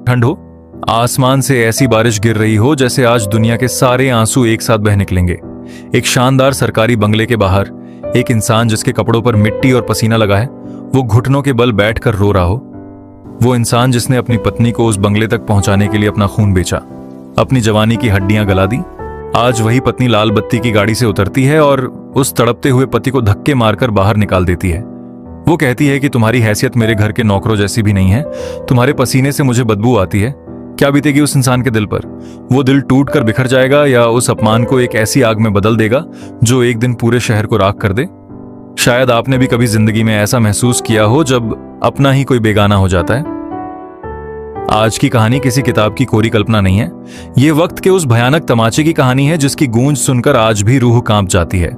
ठंड हो, आसमान से ऐसी बारिश गिर रही हो जैसे आज दुनिया के सारे आंसू एक साथ बह निकलेंगे। एक शानदार सरकारी बंगले के बाहर एक इंसान जिसके कपड़ों पर मिट्टी और पसीना लगा है, वो घुटनों के बल बैठकर रो रहा हो। वो इंसान जिसने अपनी पत्नी को उस बंगले तक पहुंचाने के लिए अपना खून बेचा, अपनी जवानी की हड्डियां गला दी, आज वही पत्नी लाल बत्ती की गाड़ी से उतरती है और उस तड़पते हुए पति को धक्के मारकर बाहर निकाल देती है। वो कहती है कि तुम्हारी हैसियत मेरे घर के नौकरों जैसी भी नहीं है, तुम्हारे पसीने से मुझे बदबू आती है। क्या बीतेगी उस इंसान के दिल पर? वो दिल टूट कर बिखर जाएगा या उस अपमान को एक ऐसी आग में बदल देगा जो एक दिन पूरे शहर को राख कर दे? शायद आपने भी कभी जिंदगी में ऐसा महसूस किया हो जब अपना ही कोई बेगाना हो जाता है। आज की कहानी किसी किताब की कोरी कल्पना नहीं है, ये वक्त के उस भयानक तमाचे की कहानी है जिसकी गूंज सुनकर आज भी रूह कांप जाती है।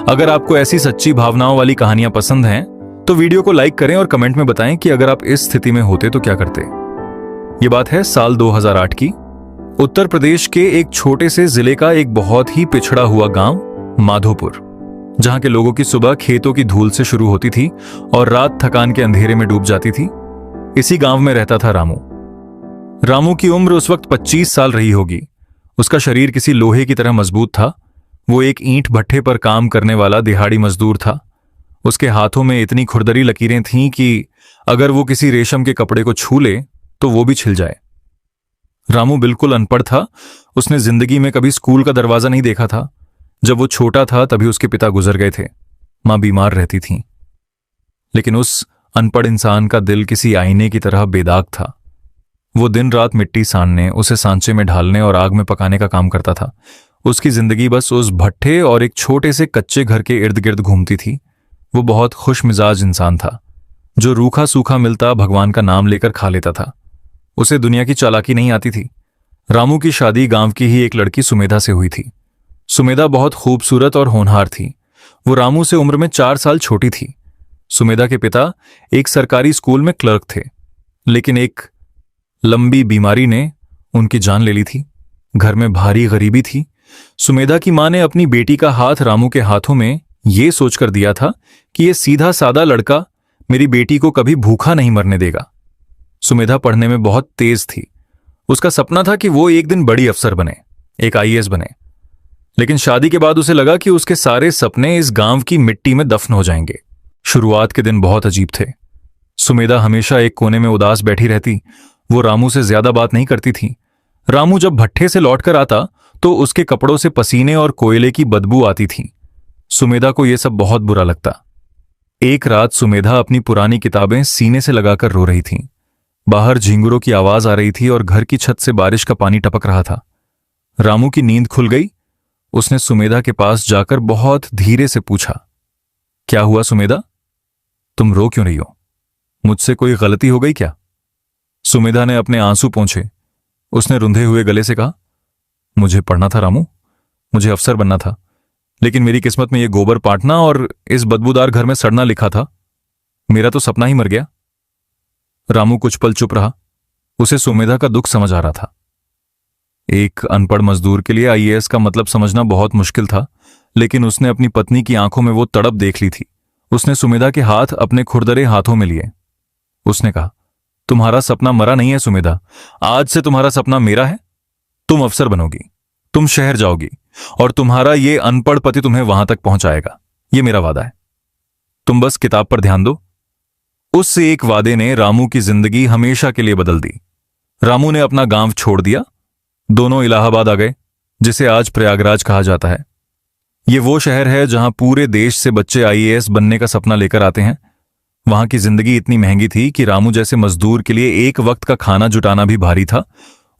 अगर आपको ऐसी सच्ची भावनाओं वाली कहानियां पसंद हैं तो वीडियो को लाइक करें और कमेंट में बताएं कि अगर आप इस स्थिति में होते तो क्या करते। ये बात है साल 2008 की। उत्तर प्रदेश के एक छोटे से जिले का एक बहुत ही पिछड़ा हुआ गांव माधोपुर, जहां के लोगों की सुबह खेतों की धूल से शुरू होती थी और रात थकान के अंधेरे में डूब जाती थी। इसी गांव में रहता था रामू। रामू की उम्र उस वक्त 25 साल रही होगी। उसका शरीर किसी लोहे की तरह मजबूत था। वो एक ईंट भट्ठे पर काम करने वाला दिहाड़ी मजदूर था। उसके हाथों में इतनी खुरदरी लकीरें थीं कि अगर वो किसी रेशम के कपड़े को छू ले तो वो भी छिल जाए। रामू बिल्कुल अनपढ़ था। उसने जिंदगी में कभी स्कूल का दरवाजा नहीं देखा था। जब वो छोटा था तभी उसके पिता गुजर गए थे। मां बीमार रहती थी। लेकिन उस अनपढ़ इंसान का दिल किसी आईने की तरह बेदाग था। वो दिन रात मिट्टी सानने, उसे सांचे में ढालने और आग में पकाने का काम करता था। उसकी जिंदगी बस उस भट्ठे और एक छोटे से कच्चे घर के इर्द गिर्द घूमती थी। वो बहुत खुश मिजाज इंसान था, जो रूखा सूखा मिलता भगवान का नाम लेकर खा लेता था। उसे दुनिया की चालाकी नहीं आती थी। रामू की शादी गांव की ही एक लड़की सुमेधा से हुई थी। सुमेधा बहुत खूबसूरत और होनहार थी। वो रामू से उम्र में 4 साल छोटी थी। सुमेधा के पिता एक सरकारी स्कूल में क्लर्क थे, लेकिन एक लंबी बीमारी ने उनकी जान ले ली थी। घर में भारी गरीबी थी। सुमेधा की मां ने अपनी बेटी का हाथ रामू के हाथों में ये सोचकर दिया था कि ये सीधा सादा लड़का मेरी बेटी को कभी भूखा नहीं मरने देगा। सुमेधा पढ़ने में बहुत तेज थी। उसका सपना था कि वो एक दिन बड़ी अफसर बने, एक आईएएस बने। लेकिन शादी के बाद उसे लगा कि उसके सारे सपने इस गांव की मिट्टी में दफन हो जाएंगे। शुरुआत के दिन बहुत अजीब थे। सुमेधा हमेशा एक कोने में उदास बैठी रहती। वो रामू से ज्यादा बात नहीं करती थी। रामू जब भट्ठे से लौटकर आता तो उसके कपड़ों से पसीने और कोयले की बदबू आती थी। सुमेधा को यह सब बहुत बुरा लगता। एक रात सुमेधा अपनी पुरानी किताबें सीने से लगाकर रो रही थी। बाहर झिंगुरों की आवाज आ रही थी और घर की छत से बारिश का पानी टपक रहा था। रामू की नींद खुल गई। उसने सुमेधा के पास जाकर बहुत धीरे से पूछा, क्या हुआ सुमेधा? तुम रो क्यों रही हो? मुझसे कोई गलती हो गई क्या? सुमेधा ने अपने आंसू पोंछे। उसने रुंधे हुए गले से कहा, मुझे पढ़ना था रामू, मुझे अफसर बनना था, लेकिन मेरी किस्मत में ये गोबर पाटना और इस बदबूदार घर में सड़ना लिखा था। मेरा तो सपना ही मर गया। रामू कुछ पल चुप रहा। उसे सुमेधा का दुख समझ आ रहा था। एक अनपढ़ मजदूर के लिए आईएएस का मतलब समझना बहुत मुश्किल था, लेकिन उसने अपनी पत्नी की आंखों में वो तड़प देख ली थी। उसने सुमेधा के हाथ अपने खुरदरे हाथों में लिए। उसने कहा, तुम्हारा सपना मरा नहीं है सुमेधा, आज से तुम्हारा सपना मेरा है। तुम अफसर बनोगी, तुम शहर जाओगी और तुम्हारा ये अनपढ़ पति तुम्हें वहां तक पहुंचाएगा। ये मेरा वादा है। तुम बस किताब पर ध्यान दो। उस एक वादे ने रामू की जिंदगी हमेशा के लिए बदल दी। रामू ने अपना गांव छोड़ दिया। दोनों इलाहाबाद आ गए, जिसे आज प्रयागराज कहा जाता है। ये वो शहर है जहां पूरे देश से बच्चे आईएएस बनने का सपना लेकर आते हैं। वहां की जिंदगी इतनी महंगी थी कि रामू जैसे मजदूर के लिए एक वक्त का खाना जुटाना भी भारी था।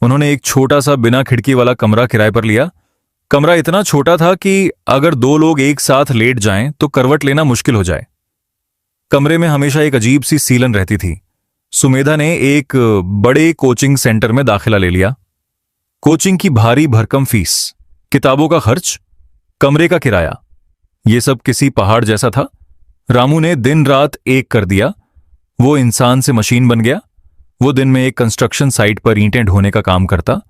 उन्होंने एक छोटा सा बिना खिड़की वाला कमरा किराए पर लिया। कमरा इतना छोटा था कि अगर 2 लोग एक साथ लेट जाएं तो करवट लेना मुश्किल हो जाए। कमरे में हमेशा एक अजीब सी सीलन रहती थी। सुमेधा ने एक बड़े कोचिंग सेंटर में दाखिला ले लिया। कोचिंग की भारी भरकम फीस, किताबों का खर्च, कमरे का किराया, यह सब किसी पहाड़ जैसा था। रामू ने दिन रात एक कर दिया। वो इंसान से मशीन बन गया। वो दिन में एक कंस्ट्रक्शन साइट पर ईंटें ढोने का काम करता,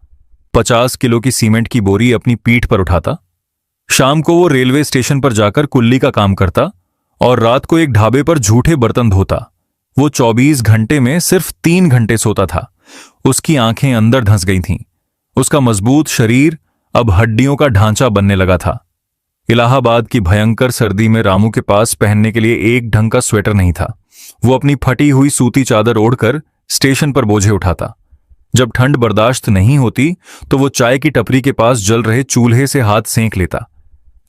50 किलो की सीमेंट की बोरी अपनी पीठ पर उठाता। शाम को वो रेलवे स्टेशन पर जाकर कुल्ली का काम करता और रात को एक ढाबे पर झूठे बर्तन धोता। वो 24 घंटे में सिर्फ 3 घंटे सोता था, उसकी आंखें अंदर धंस गई थीं। उसका मजबूत शरीर अब हड्डियों का ढांचा बनने लगा था। इलाहाबाद की भयंकर सर्दी में रामू के पास पहनने के लिए एक ढंग का स्वेटर नहीं था। वो अपनी फटी हुई सूती चादर ओढ़कर स्टेशन पर बोझे उठाता। जब ठंड बर्दाश्त नहीं होती तो वो चाय की टपरी के पास जल रहे चूल्हे से हाथ सेंक लेता।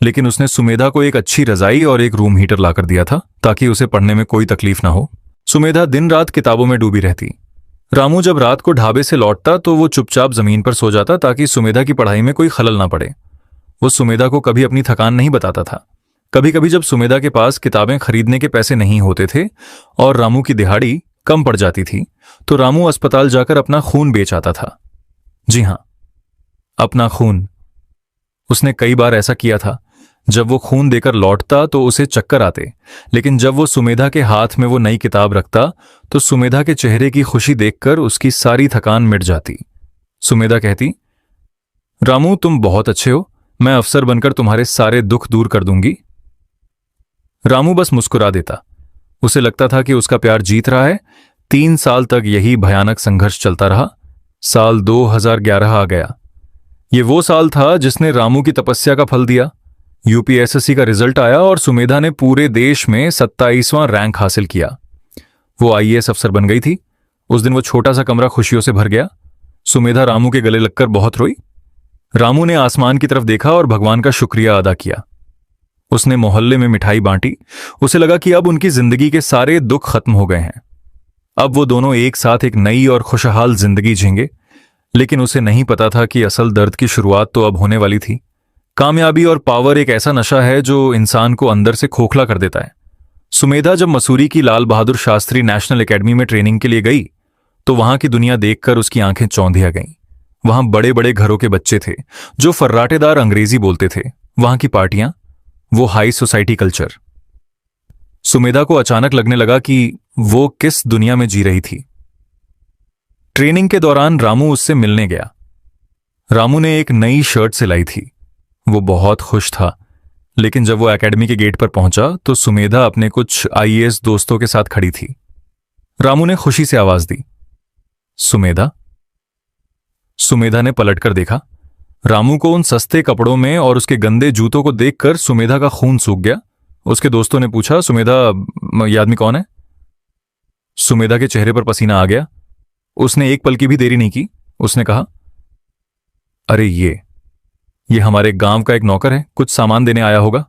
लेकिन उसने सुमेधा को एक अच्छी रजाई और एक रूम हीटर लाकर दिया था ताकि उसे पढ़ने में कोई तकलीफ ना हो। सुमेधा दिन रात किताबों में डूबी रहती। रामू जब रात को ढाबे से लौटता तो वो चुपचाप जमीन पर सो जाता ताकि सुमेधा की पढ़ाई में कोई खलल ना पड़े। वो सुमेधा को कभी अपनी थकान नहीं बताता था। कभी कभी जब सुमेधा के पास किताबें खरीदने के पैसे नहीं होते थे और रामू की दिहाड़ी कम पड़ जाती थी तो रामू अस्पताल जाकर अपना खून बेच आता था। जी हां, अपना खून। उसने कई बार ऐसा किया था। जब वो खून देकर लौटता तो उसे चक्कर आते, लेकिन जब वो सुमेधा के हाथ में वो नई किताब रखता तो सुमेधा के चेहरे की खुशी देखकर उसकी सारी थकान मिट जाती। सुमेधा कहती, रामू तुम बहुत अच्छे हो, मैं अफसर बनकर तुम्हारे सारे दुख दूर कर दूंगी। रामू बस मुस्कुरा देता। उसे लगता था कि उसका प्यार जीत रहा है। 3 साल तक यही भयानक संघर्ष चलता रहा। साल 2011 आ गया। ये वो साल था जिसने रामू की तपस्या का फल दिया। यूपीएसएससी का रिजल्ट आया और सुमेधा ने पूरे देश में 27वां रैंक हासिल किया। वो आईएएस अफसर बन गई थी। उस दिन वो छोटा सा कमरा खुशियों से भर गया। सुमेधा रामू के गले लगकर बहुत रोई। रामू ने आसमान की तरफ देखा और भगवान का शुक्रिया अदा किया। उसने मोहल्ले में मिठाई बांटी। उसे लगा कि अब उनकी जिंदगी के सारे दुख खत्म हो गए हैं। अब वो दोनों एक साथ एक नई और खुशहाल जिंदगी जींगे। लेकिन उसे नहीं पता था कि असल दर्द की शुरुआत तो अब होने वाली थी। कामयाबी और पावर एक ऐसा नशा है जो इंसान को अंदर से खोखला कर देता है। सुमेधा जब मसूरी की लाल बहादुर शास्त्री नेशनल एकेडमी में ट्रेनिंग के लिए गई तो वहां की दुनिया देखकर उसकी आंखें चौंधिया गईं। वहां बड़े बड़े घरों के बच्चे थे जो फर्राटेदार अंग्रेजी बोलते थे। वहां की पार्टियां, वो हाई सोसाइटी कल्चर। सुमेधा को अचानक लगने लगा कि वो किस दुनिया में जी रही थी। ट्रेनिंग के दौरान रामू उससे मिलने गया। रामू ने एक नई शर्ट सिलाई थी। वो बहुत खुश था। लेकिन जब वो एकेडमी के गेट पर पहुंचा तो सुमेधा अपने कुछ आईएएस दोस्तों के साथ खड़ी थी। रामू ने खुशी से आवाज दी, सुमेधा। सुमेधा ने पलटकर देखा। रामू को उन सस्ते कपड़ों में और उसके गंदे जूतों को देखकर सुमेधा का खून सूख गया। उसके दोस्तों ने पूछा, सुमेधा, ये आदमी कौन है? सुमेधा के चेहरे पर पसीना आ गया। उसने एक पल की भी देरी नहीं की। उसने कहा, अरे ये हमारे गांव का एक नौकर है, कुछ सामान देने आया होगा।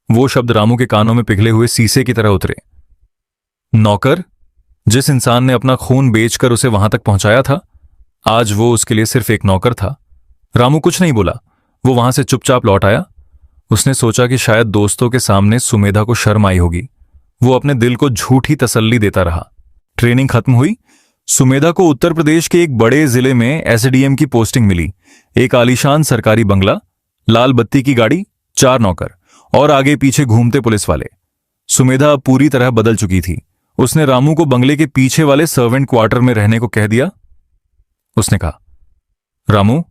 वो शब्द रामू के कानों में पिघले हुए शीशे की तरह उतरे। नौकर? जिस इंसान ने अपना खून बेचकर उसे वहां तक पहुंचाया था, आज वो उसके लिए सिर्फ एक नौकर था। रामू कुछ नहीं बोला। वो वहां से चुपचाप लौट आया। उसने सोचा कि शायद दोस्तों के सामने सुमेधा को शर्म आई होगी। वो अपने दिल को झूठी तसल्ली देता रहा। ट्रेनिंग खत्म हुई। सुमेधा को उत्तर प्रदेश के एक बड़े जिले में एसडीएम की पोस्टिंग मिली। एक आलीशान सरकारी बंगला, लाल बत्ती की गाड़ी, 4 नौकर और आगे पीछे घूमते पुलिस वाले। सुमेधा अब पूरी तरह बदल चुकी थी। उसने रामू को बंगले के पीछे वाले सर्वेंट क्वार्टर में रहने को कह दिया। उसने कहा, रामू,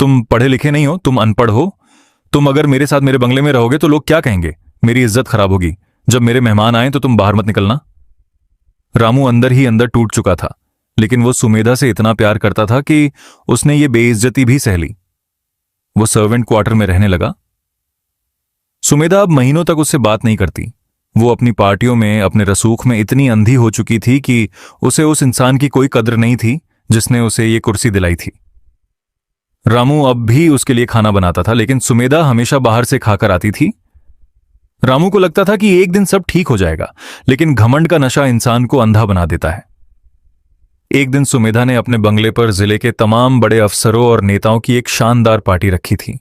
तुम पढ़े लिखे नहीं हो, तुम अनपढ़ हो। तुम अगर मेरे साथ मेरे बंगले में रहोगे तो लोग क्या कहेंगे? मेरी इज्जत खराब होगी। जब मेरे मेहमान आए तो तुम बाहर मत निकलना। रामू अंदर ही अंदर टूट चुका था, लेकिन वो सुमेधा से इतना प्यार करता था कि उसने ये बेइज्जती भी सह ली। वो सर्वेंट क्वार्टर में रहने लगा। सुमेधा अब महीनों तक उससे बात नहीं करती। वो अपनी पार्टियों में, अपने रसूख में इतनी अंधी हो चुकी थी कि उसे उस इंसान की कोई कद्र नहीं थी जिसने उसे ये कुर्सी दिलाई थी। रामू अब भी उसके लिए खाना बनाता था, लेकिन सुमेधा हमेशा बाहर से खाकर आती थी। रामू को लगता था कि एक दिन सब ठीक हो जाएगा, लेकिन घमंड का नशा इंसान को अंधा बना देता है। एक दिन सुमेधा ने अपने बंगले पर जिले के तमाम बड़े अफसरों और नेताओं की एक शानदार पार्टी रखी थी।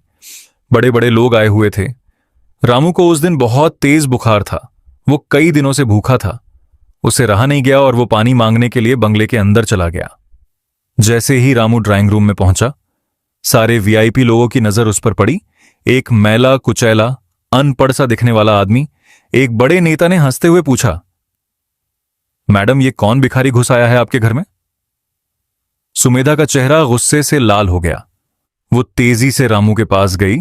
बड़े बड़े लोग आए हुए थे। रामू को उस दिन बहुत तेज बुखार था। वो कई दिनों से भूखा था। उसे रहा नहीं गया और वो पानी मांगने के लिए बंगले के अंदर चला गया। जैसे ही रामू ड्राइंग रूम में पहुंचा, सारे वीआईपी लोगों की नजर उस पर पड़ी। एक मैला कुचैला, अनपढ़ सा दिखने वाला आदमी। एक बड़े नेता ने हंसते हुए पूछा, मैडम, ये कौन भिखारी घुस आया है आपके घर में? सुमेधा का चेहरा गुस्से से लाल हो गया। वो तेजी से रामू के पास गई।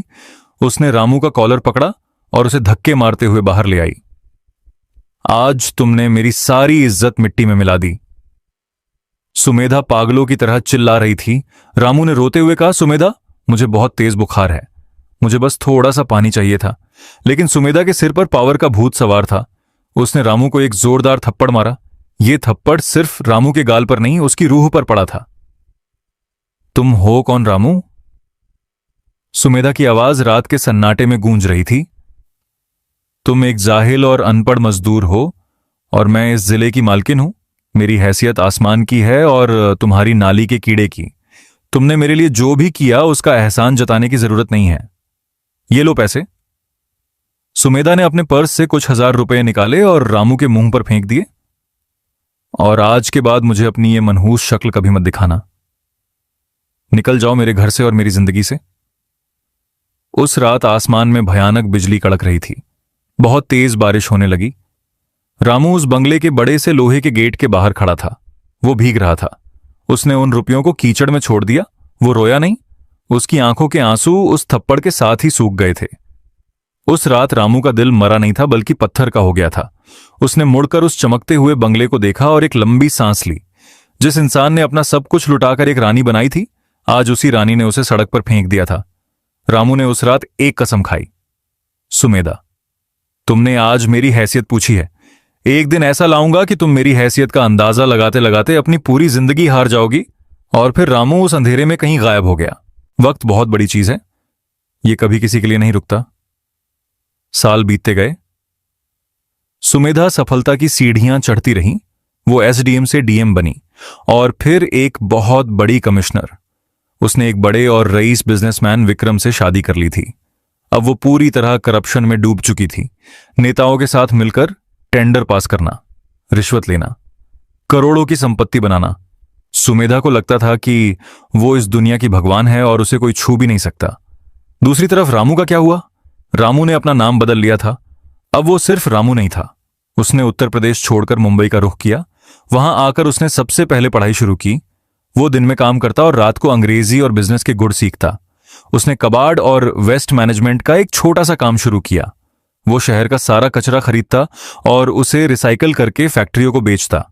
उसने रामू का कॉलर पकड़ा और उसे धक्के मारते हुए बाहर ले आई। आज तुमने मेरी सारी इज्जत मिट्टी में मिला दी। सुमेधा पागलों की तरह चिल्ला रही थी। रामू ने रोते हुए कहा, सुमेधा, मुझे बहुत तेज बुखार है, मुझे बस थोड़ा सा पानी चाहिए था। लेकिन सुमेधा के सिर पर पावर का भूत सवार था। उसने रामू को एक जोरदार थप्पड़ मारा। यह थप्पड़ सिर्फ रामू के गाल पर नहीं, उसकी रूह पर पड़ा था। तुम हो कौन रामू? सुमेधा की आवाज रात के सन्नाटे में गूंज रही थी। तुम एक जाहिल और अनपढ़ मजदूर हो और मैं इस जिले की मालकिन हूं। मेरी हैसियत आसमान की है और तुम्हारी नाली के कीड़े की। तुमने मेरे लिए जो भी किया उसका एहसान जताने की जरूरत नहीं है। ये लो पैसे। सुमेधा ने अपने पर्स से कुछ 1000 रुपए निकाले और रामू के मुंह पर फेंक दिए। और आज के बाद मुझे अपनी ये मनहूस शक्ल कभी मत दिखाना। निकल जाओ मेरे घर से और मेरी जिंदगी से। उस रात आसमान में भयानक बिजली कड़क रही थी। बहुत तेज बारिश होने लगी। रामू उस बंगले के बड़े से लोहे के गेट के बाहर खड़ा था। वो भीग रहा था। उसने उन रुपयों को कीचड़ में छोड़ दिया। वो रोया नहीं। उसकी आंखों के आंसू उस थप्पड़ के साथ ही सूख गए थे। उस रात रामू का दिल मरा नहीं था, बल्कि पत्थर का हो गया था। उसने मुड़कर उस चमकते हुए बंगले को देखा और एक लंबी सांस ली। जिस इंसान ने अपना सब कुछ लुटाकर एक रानी बनाई थी, आज उसी रानी ने उसे सड़क पर फेंक दिया था। रामू ने उस रात एक कसम खाई, सुमेधा, तुमने आज मेरी हैसियत पूछी है। एक दिन ऐसा लाऊंगा कि तुम मेरी हैसियत का अंदाजा लगाते लगाते अपनी पूरी जिंदगी हार जाओगी। और फिर रामू उस अंधेरे में कहीं गायब हो गया। वक्त बहुत बड़ी चीज है, ये कभी किसी के लिए नहीं रुकता। साल बीतते गए। सुमेधा सफलता की सीढ़ियां चढ़ती रही। वो एसडीएम से डीएम बनी और फिर एक बहुत बड़ी कमिश्नर। उसने एक बड़े और रईस बिजनेसमैन विक्रम से शादी कर ली थी। अब वो पूरी तरह करप्शन में डूब चुकी थी। नेताओं के साथ मिलकर टेंडर पास करना, रिश्वत लेना, करोड़ों की संपत्ति बनाना। सुमेधा को लगता था कि वो इस दुनिया की भगवान है और उसे कोई छू भी नहीं सकता। दूसरी तरफ रामू का क्या हुआ? रामू ने अपना नाम बदल लिया था। अब वो सिर्फ रामू नहीं था। उसने उत्तर प्रदेश छोड़कर मुंबई का रुख किया। वहां आकर उसने सबसे पहले पढ़ाई शुरू की। वो दिन में काम करता और रात को अंग्रेजी और बिजनेस के गुड़ सीखता। उसने कबाड़ और वेस्ट मैनेजमेंट का एक छोटा सा काम शुरू किया। वो शहर का सारा कचरा खरीदता और उसे रिसाइकल करके फैक्ट्रियों को बेचता।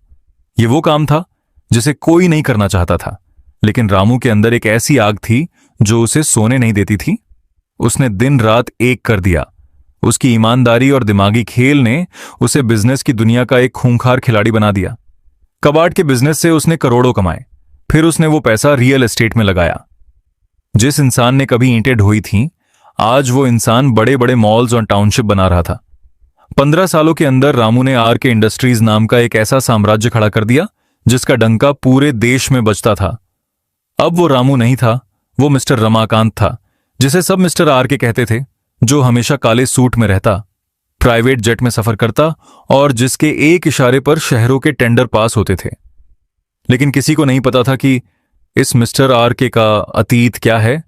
ये वो काम था जिसे कोई नहीं करना चाहता था, लेकिन रामू के अंदर एक ऐसी आग थी जो उसे सोने नहीं देती थी। उसने दिन रात एक कर दिया। उसकी ईमानदारी और दिमागी खेल ने उसे बिजनेस की दुनिया का एक खूंखार खिलाड़ी बना दिया। कबाड़ के बिजनेस से उसने करोड़ों कमाए। फिर उसने वो पैसा रियल एस्टेट में लगाया। जिस इंसान ने कभी ईंटें ढोई थीं, आज वो इंसान बड़े बड़े मॉल्स और टाउनशिप बना रहा था। 15 सालों के अंदर रामू ने आर के इंडस्ट्रीज नाम का एक ऐसा साम्राज्य खड़ा कर दिया जिसका डंका पूरे देश में बजता था। अब वो रामू नहीं था, वो मिस्टर रमाकांत था, जिसे सब मिस्टर आर के कहते थे, जो हमेशा काले सूट में रहता, प्राइवेट जेट में सफर करता और जिसके एक इशारे पर शहरों के टेंडर पास होते थे। लेकिन किसी को नहीं पता था कि इस मिस्टर आर के का अतीत क्या है,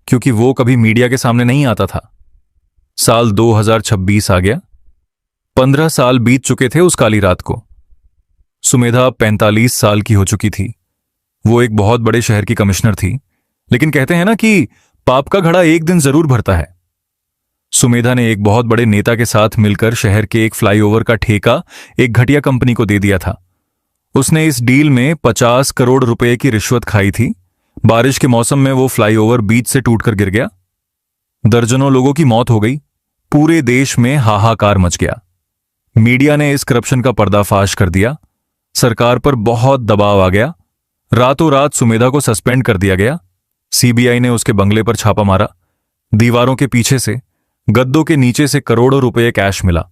क्योंकि वो कभी मीडिया के सामने नहीं आता था। साल 2026 आ गया। 15 साल बीत चुके थे उस काली रात को। सुमेधा 45 साल की हो चुकी थी। वो एक बहुत बड़े शहर की कमिश्नर थी, लेकिन कहते हैं ना कि पाप का घड़ा एक दिन जरूर भरता है। सुमेधा ने एक बहुत बड़े नेता के साथ मिलकर शहर के एक फ्लाईओवर का ठेका एक घटिया कंपनी को दे दिया था। उसने इस डील में 50 करोड़ रुपए की रिश्वत खाई थी। बारिश के मौसम में वो फ्लाईओवर बीच से टूटकर गिर गया। दर्जनों लोगों की मौत हो गई। पूरे देश में हाहाकार मच गया। मीडिया ने इस करप्शन का पर्दाफाश कर दिया। सरकार पर बहुत दबाव आ गया। रातों रात सुमेधा को सस्पेंड कर दिया गया। सीबीआई ने उसके बंगले पर छापा मारा। दीवारों के पीछे से, गद्दों के नीचे से करोड़ों रुपए कैश मिला।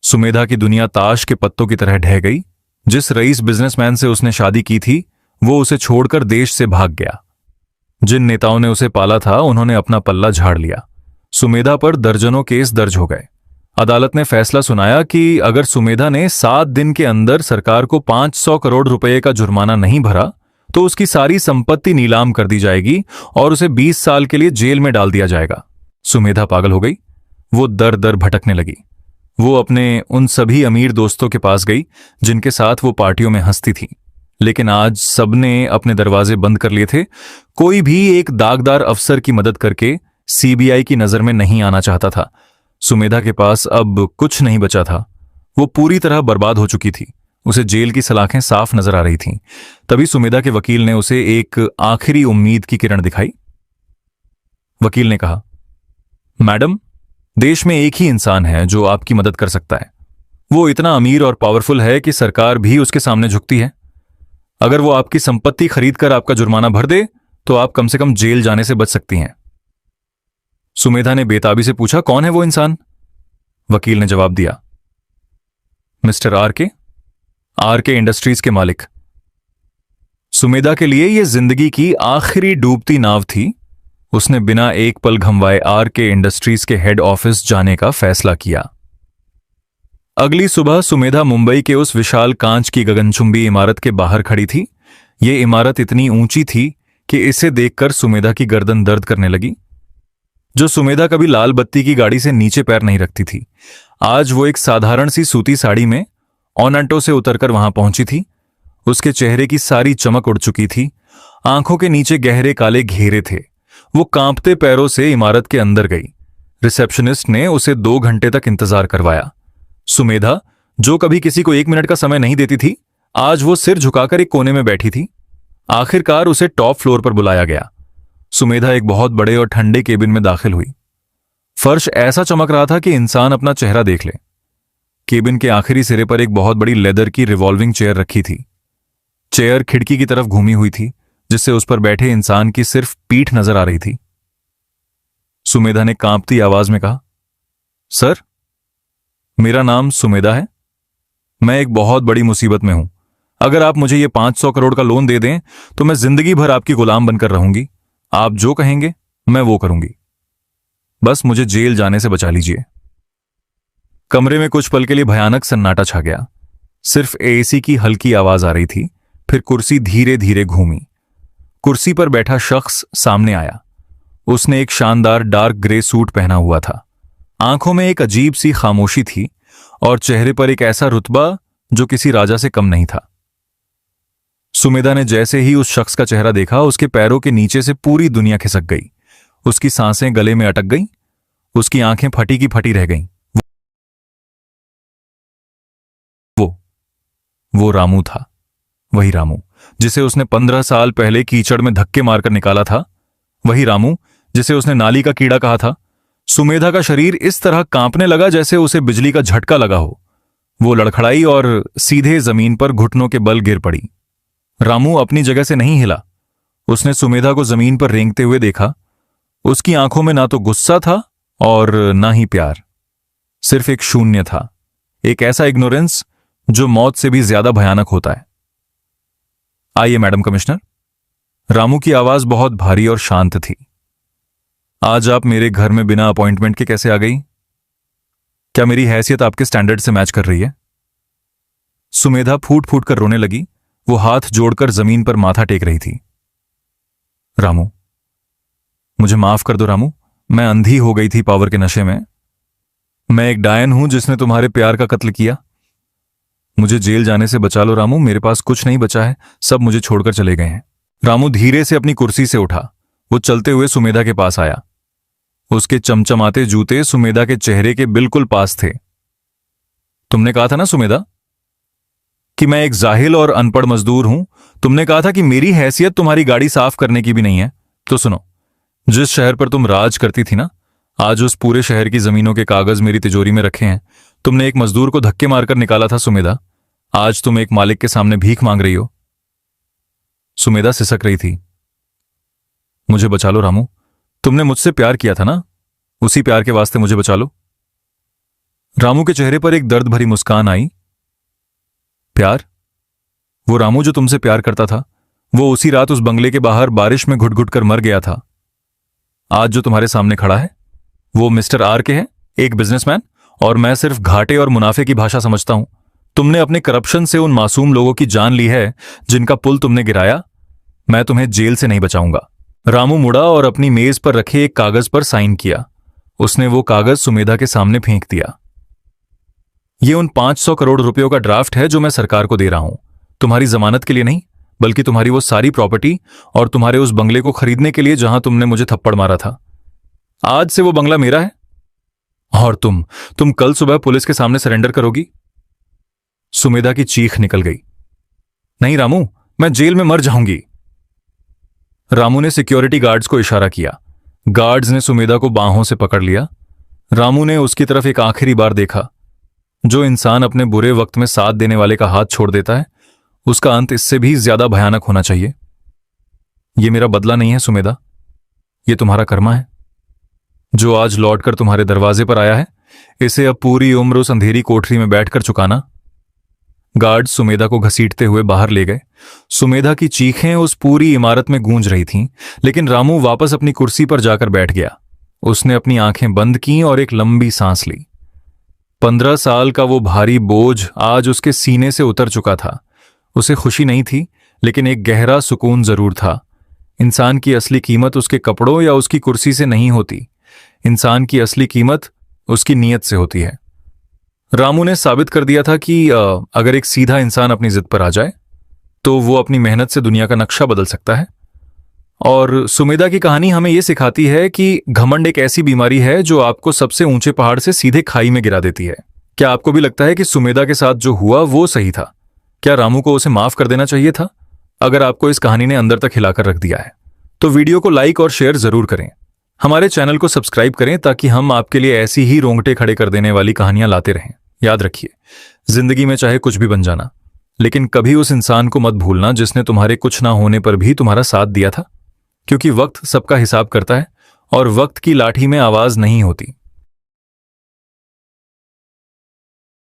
सुमेधा की दुनिया ताश के पत्तों की तरह ढह गई। जिस रईस बिजनेसमैन से उसने शादी की थी, वो उसे छोड़कर देश से भाग गया। जिन नेताओं ने उसे पाला था, उन्होंने अपना पल्ला झाड़ लिया। सुमेधा पर दर्जनों केस दर्ज हो गए। अदालत ने फैसला सुनाया कि अगर सुमेधा ने 7 दिन के अंदर सरकार को 500 करोड़ रुपए का जुर्माना नहीं भरा, तो उसकी सारी संपत्ति नीलाम कर दी जाएगी और उसे 20 साल के लिए जेल में डाल दिया जाएगा। सुमेधा पागल हो गई। वो दर दर भटकने लगी। वो अपने उन सभी अमीर दोस्तों के पास गई जिनके साथ वो पार्टियों में हंसती थी, लेकिन आज सबने अपने दरवाजे बंद कर लिए थे। कोई भी एक दागदार अफसर की मदद करके सीबीआई की नजर में नहीं आना चाहता था। सुमेधा के पास अब कुछ नहीं बचा था। वो पूरी तरह बर्बाद हो चुकी थी। उसे जेल की सलाखें साफ नजर आ रही थीं। तभी सुमेधा के वकील ने उसे एक आखिरी उम्मीद की किरण दिखाई। वकील ने कहा, मैडम, देश में एक ही इंसान है जो आपकी मदद कर सकता है। वो इतना अमीर और पावरफुल है कि सरकार भी उसके सामने झुकती है। अगर वो आपकी संपत्ति खरीद कर आपका जुर्माना भर दे तो आप कम से कम जेल जाने से बच सकती हैं। सुमेधा ने बेताबी से पूछा, कौन है वो इंसान? वकील ने जवाब दिया, मिस्टर आर के इंडस्ट्रीज के मालिक। सुमेधा के लिए यह जिंदगी की आखिरी डूबती नाव थी। उसने बिना एक पल घमवाए आर के इंडस्ट्रीज के हेड ऑफिस जाने का फैसला किया। अगली सुबह सुमेधा मुंबई के उस विशाल कांच की गगनचुंबी इमारत के बाहर खड़ी थी। यह इमारत इतनी ऊंची थी कि इसे देखकर सुमेधा की गर्दन दर्द करने लगी। जो सुमेधा कभी लाल बत्ती की गाड़ी से नीचे पैर नहीं रखती थी, आज वो एक साधारण सी सूती साड़ी में ऑनंटो से उतरकर वहां पहुंची थी। उसके चेहरे की सारी चमक उड़ चुकी थी। आंखों के नीचे गहरे काले घेरे थे। वो कांपते पैरों से इमारत के अंदर गई। रिसेप्शनिस्ट ने उसे 2 घंटे तक इंतजार करवाया। सुमेधा, जो कभी किसी को 1 मिनट का समय नहीं देती थी, आज वो सिर झुकाकर एक कोने में बैठी थी। आखिरकार उसे टॉप फ्लोर पर बुलाया गया। सुमेधा एक बहुत बड़े और ठंडे केबिन में दाखिल हुई। फर्श ऐसा चमक रहा था कि इंसान अपना चेहरा देख ले। केबिन के आखिरी सिरे पर एक बहुत बड़ी लेदर की रिवॉल्विंग चेयर रखी थी। चेयर खिड़की की तरफ घूमी हुई थी, जिससे उस पर बैठे इंसान की सिर्फ पीठ नजर आ रही थी। सुमेधा ने कांपती आवाज में कहा, सर, मेरा नाम सुमेधा है। मैं एक बहुत बड़ी मुसीबत में हूं। अगर आप मुझे ये 500 करोड़ का लोन दे दें तो मैं जिंदगी भर आपकी गुलाम बनकर रहूंगी। आप जो कहेंगे मैं वो करूंगी। बस मुझे जेल जाने से बचा लीजिए। कमरे में कुछ पल के लिए भयानक सन्नाटा छा गया। सिर्फ एसी की हल्की आवाज आ रही थी। फिर कुर्सी धीरे धीरे घूमी। कुर्सी पर बैठा शख्स सामने आया। उसने एक शानदार डार्क ग्रे सूट पहना हुआ था। आंखों में एक अजीब सी खामोशी थी और चेहरे पर एक ऐसा रुतबा जो किसी राजा से कम नहीं था। सुमेधा ने जैसे ही उस शख्स का चेहरा देखा, उसके पैरों के नीचे से पूरी दुनिया खिसक गई। उसकी सांसें गले में अटक गईं। उसकी आंखें फटी की फटी रह गईं। वो रामू था। वही रामू जिसे उसने 15 साल पहले कीचड़ में धक्के मारकर निकाला था। वही रामू जिसे उसने नाली का कीड़ा कहा था। सुमेधा का शरीर इस तरह कांपने लगा जैसे उसे बिजली का झटका लगा हो। वो लड़खड़ाई और सीधे जमीन पर घुटनों के बल गिर पड़ी। रामू अपनी जगह से नहीं हिला। उसने सुमेधा को जमीन पर रेंगते हुए देखा। उसकी आंखों में ना तो गुस्सा था और ना ही प्यार, सिर्फ एक शून्य था। एक ऐसा इग्नोरेंस जो मौत से भी ज्यादा भयानक होता है। आइए मैडम कमिश्नर। रामू की आवाज बहुत भारी और शांत थी। आज आप मेरे घर में बिना अपॉइंटमेंट के कैसे आ गई? क्या मेरी हैसियत आपके स्टैंडर्ड से मैच कर रही है? सुमेधा फूट फूट कर रोने लगी। वो हाथ जोड़कर जमीन पर माथा टेक रही थी। रामू, मुझे माफ कर दो रामू। मैं अंधी हो गई थी पावर के नशे में। मैं एक डायन हूं जिसने तुम्हारे प्यार का कत्ल किया। मुझे जेल जाने से बचा लो रामू। मेरे पास कुछ नहीं बचा है। सब मुझे छोड़कर चले गए हैं। रामू धीरे से अपनी कुर्सी से उठा। वो चलते हुए सुमेधा के पास आया। उसके चमचमाते जूते सुमेधा के चेहरे के बिल्कुल पास थे। तुमने कहा था ना सुमेधा कि मैं एक जाहिल और अनपढ़ मजदूर हूं। तुमने कहा था कि मेरी हैसियत तुम्हारी गाड़ी साफ करने की भी नहीं है। तो सुनो, जिस शहर पर तुम राज करती थी ना, आज उस पूरे शहर की जमीनों के कागज मेरी तिजोरी में रखे हैं। तुमने एक मजदूर को धक्के मारकर निकाला था सुमेधा। आज तुम एक मालिक के सामने भीख मांग रही हो। सुमेधा सिसक रही थी। मुझे बचा लो रामू। तुमने मुझसे प्यार किया था ना, उसी प्यार के वास्ते मुझे बचा लो। रामू के चेहरे पर एक दर्द भरी मुस्कान आई। प्यार? वो रामू जो तुमसे प्यार करता था, वो उसी रात उस बंगले के बाहर बारिश में घुट घुट कर मर गया था। आज जो तुम्हारे सामने खड़ा है वो मिस्टर आर के है, एक बिजनेसमैन, और मैं सिर्फ घाटे और मुनाफे की भाषा समझता हूं। तुमने अपने करप्शन से उन मासूम लोगों की जान ली है जिनका पुल तुमने गिराया। मैं तुम्हें जेल से नहीं बचाऊंगा। रामू मुड़ा और अपनी मेज पर रखे एक कागज पर साइन किया। उसने वो कागज सुमेधा के सामने फेंक दिया। ये उन 500 करोड़ रुपयों का ड्राफ्ट है जो मैं सरकार को दे रहा हूं। तुम्हारी जमानत के लिए नहीं, बल्कि तुम्हारी वो सारी प्रॉपर्टी और तुम्हारे उस बंगले को खरीदने के लिए जहां तुमने मुझे थप्पड़ मारा था। आज से वो बंगला मेरा है और तुम कल सुबह पुलिस के सामने सरेंडर करोगी। सुमेधा की चीख निकल गई। नहीं रामू, मैं जेल में मर जाऊंगी। रामू ने सिक्योरिटी गार्ड्स को इशारा किया। गार्ड्स ने सुमेधा को बाहों से पकड़ लिया। रामू ने उसकी तरफ एक आखिरी बार देखा। जो इंसान अपने बुरे वक्त में साथ देने वाले का हाथ छोड़ देता है, उसका अंत इससे भी ज्यादा भयानक होना चाहिए। यह मेरा बदला नहीं है सुमेधा, यह तुम्हारा कर्मा है जो आज लौटकर तुम्हारे दरवाजे पर आया है। इसे अब पूरी उम्र उस अंधेरी कोठरी में बैठकर चुकाना। गार्ड सुमेधा को घसीटते हुए बाहर ले गए। सुमेधा की चीखें उस पूरी इमारत में गूंज रही थीं, लेकिन रामू वापस अपनी कुर्सी पर जाकर बैठ गया। उसने अपनी आंखें बंद की और एक लंबी सांस ली। 15 साल का वो भारी बोझ आज उसके सीने से उतर चुका था। उसे खुशी नहीं थी, लेकिन एक गहरा सुकून जरूर था। इंसान की असली कीमत उसके कपड़ों या उसकी कुर्सी से नहीं होती। इंसान की असली कीमत उसकी नीयत से होती है। रामू ने साबित कर दिया था कि अगर एक सीधा इंसान अपनी जिद पर आ जाए तो वो अपनी मेहनत से दुनिया का नक्शा बदल सकता है। और सुमेधा की कहानी हमें यह सिखाती है कि घमंड एक ऐसी बीमारी है जो आपको सबसे ऊंचे पहाड़ से सीधे खाई में गिरा देती है। क्या आपको भी लगता है कि सुमेधा के साथ जो हुआ वो सही था? क्या रामू को उसे माफ कर देना चाहिए था? अगर आपको इस कहानी ने अंदर तक हिलाकर रख दिया है तो वीडियो को लाइक और शेयर जरूर करें। हमारे चैनल को सब्सक्राइब करें ताकि हम आपके लिए ऐसी ही रोंगटे खड़े कर देने वाली कहानियां लाते रहें। याद रखिए, जिंदगी में चाहे कुछ भी बन जाना, लेकिन कभी उस इंसान को मत भूलना जिसने तुम्हारे कुछ ना होने पर भी तुम्हारा साथ दिया था। क्योंकि वक्त सबका हिसाब करता है और वक्त की लाठी में आवाज नहीं होती।